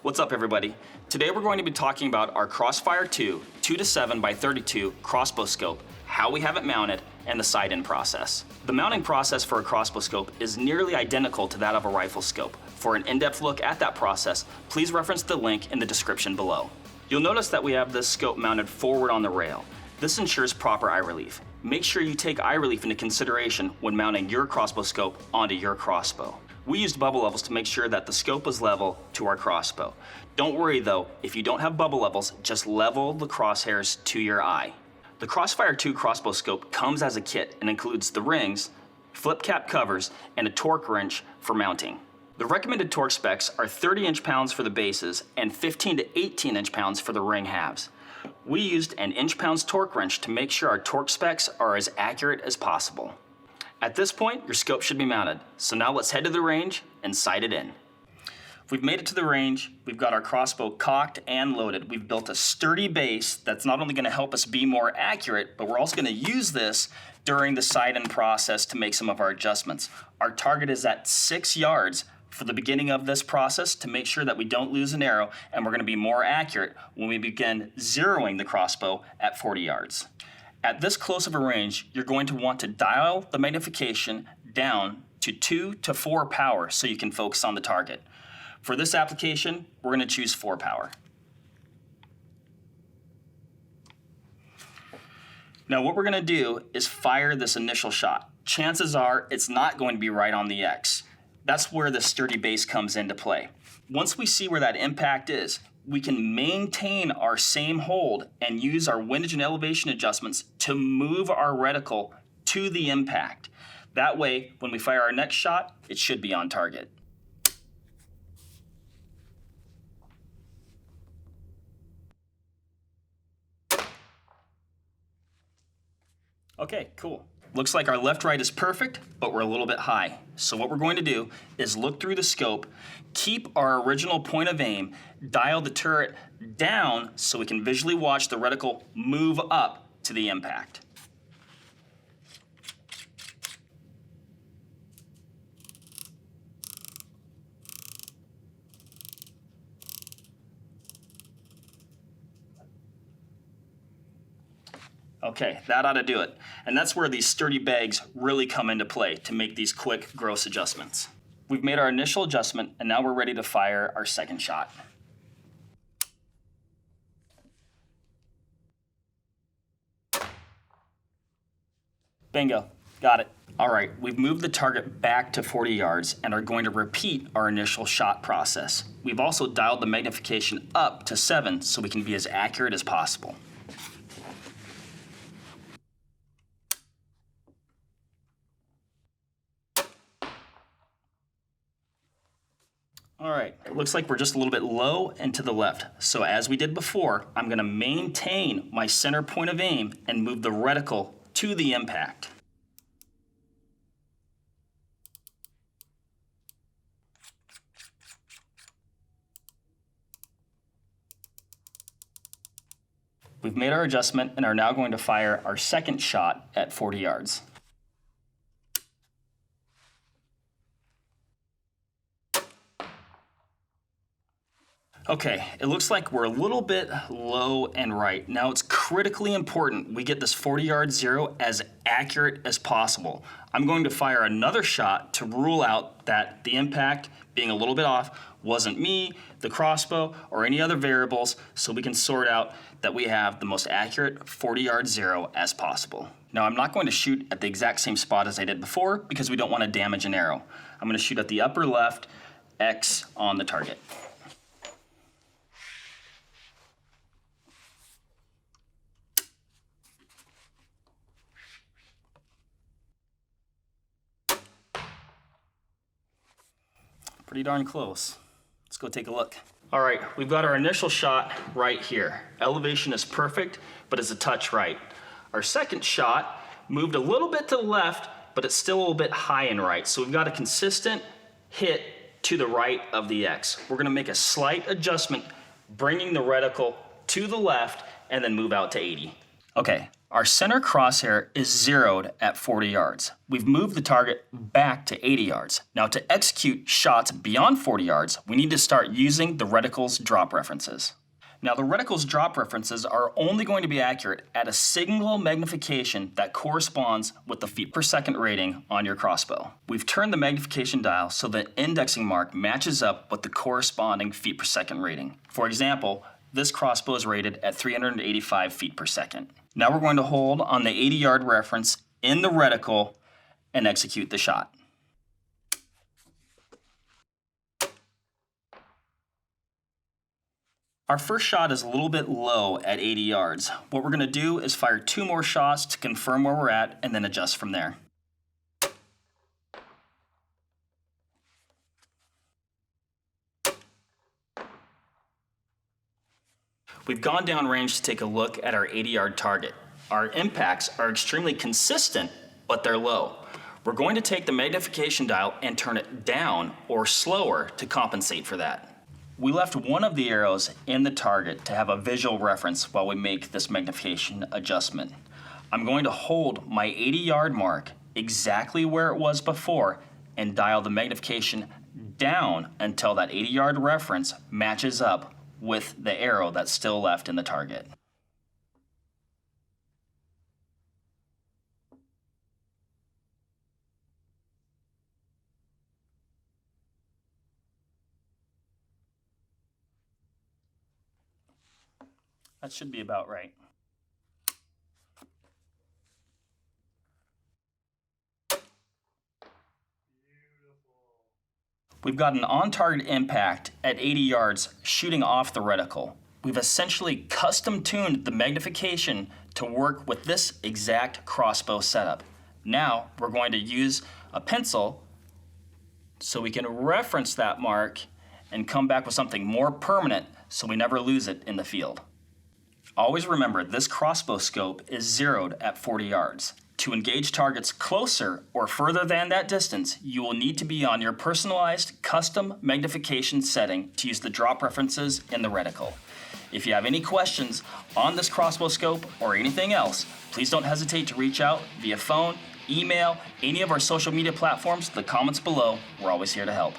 What's up, everybody? Today we're going to be talking about our Crossfire II 2-7x32 crossbow scope, how we have it mounted, and the sight-in process. The mounting process for a crossbow scope is nearly identical to that of a rifle scope. For an in-depth look at that process, please reference the link in the description below. You'll notice that we have this scope mounted forward on the rail. This ensures proper eye relief. Make sure you take eye relief into consideration when mounting your crossbow scope onto your crossbow. We used bubble levels to make sure that the scope was level to our crossbow. Don't worry though, if you don't have bubble levels, just level the crosshairs to your eye. The Crossfire II crossbow scope comes as a kit and includes the rings, flip cap covers, and a torque wrench for mounting. The recommended torque specs are 30 inch-pounds for the bases and 15 to 18 inch-pounds for the ring halves. We used an inch-pounds torque wrench to make sure our torque specs are as accurate as possible. At this point, your scope should be mounted. So now let's head to the range and sight it in. We've made it to the range. We've got our crossbow cocked and loaded. We've built a sturdy base that's not only going to help us be more accurate, but we're also going to use this during the sight-in process to make some of our adjustments. Our target is at 6 yards for the beginning of this process to make sure that we don't lose an arrow, and we're going to be more accurate when we begin zeroing the crossbow at 40 yards. At this close of a range, you're going to want to dial the magnification down to 2 to 4 power so you can focus on the target. For this application, we're going to choose 4 power. Now what we're going to do is fire this initial shot. Chances are it's not going to be right on the X. That's where the sturdy base comes into play. Once we see where that impact is, we can maintain our same hold and use our windage and elevation adjustments to move our reticle to the impact. That way, when we fire our next shot, it should be on target. Okay, cool. Looks like our left-right is perfect, but we're a little bit high. So what we're going to do is look through the scope, keep our original point of aim, dial the turret down so we can visually watch the reticle move up to the impact. Okay, that ought to do it. And that's where these sturdy bags really come into play to make these quick, gross adjustments. We've made our initial adjustment, and now we're ready to fire our second shot. Bingo, got it. All right, we've moved the target back to 40 yards and are going to repeat our initial shot process. We've also dialed the magnification up to 7 so we can be as accurate as possible. All right, it looks like we're just a little bit low and to the left. So as we did before, I'm gonna maintain my center point of aim and move the reticle to the impact. We've made our adjustment and are now going to fire our second shot at 40 yards. Okay, it looks like we're a little bit low and right. Now it's critically important we get this 40-yard zero as accurate as possible. I'm going to fire another shot to rule out that the impact being a little bit off wasn't me, the crossbow, or any other variables, so we can sort out that we have the most accurate 40-yard zero as possible. Now I'm not going to shoot at the exact same spot as I did before because we don't want to damage an arrow. I'm going to shoot at the upper left X on the target. Pretty darn close. Let's go take a look. All right, we've got our initial shot right here. Elevation is perfect, but it's a touch right. Our second shot moved a little bit to the left, but it's still a little bit high and right. So we've got a consistent hit to the right of the X. We're gonna make a slight adjustment, bringing the reticle to the left and then move out to 80. Okay, Our center crosshair is zeroed at 40 yards. We've moved the target back to 80 yards. Now to execute shots beyond 40 yards, we need to start using the reticle's drop references. Now the reticle's drop references are only going to be accurate at a single magnification that corresponds with the feet per second rating on your crossbow. We've turned the magnification dial so the indexing mark matches up with the corresponding feet per second rating. For example, this crossbow is rated at 385 feet per second. Now we're going to hold on the 80-yard reference in the reticle and execute the shot. Our first shot is a little bit low at 80 yards. What we're going to do is fire 2 more shots to confirm where we're at and then adjust from there. We've gone down range to take a look at our 80-yard target. Our impacts are extremely consistent, but they're low. We're going to take the magnification dial and turn it down or slower to compensate for that. We left one of the arrows in the target to have a visual reference while we make this magnification adjustment. I'm going to hold my 80-yard mark exactly where it was before and dial the magnification down until that 80-yard reference matches up with the arrow that's still left in the target. That should be about right. We've got an on-target impact at 80 yards shooting off the reticle. We've essentially custom-tuned the magnification to work with this exact crossbow setup. Now we're going to use a pencil so we can reference that mark and come back with something more permanent so we never lose it in the field. Always remember, this crossbow scope is zeroed at 40 yards. To engage targets closer or further than that distance, you will need to be on your personalized custom magnification setting to use the drop references in the reticle. If you have any questions on this crossbow scope or anything else, please don't hesitate to reach out via phone, email, any of our social media platforms, the comments below. We're always here to help.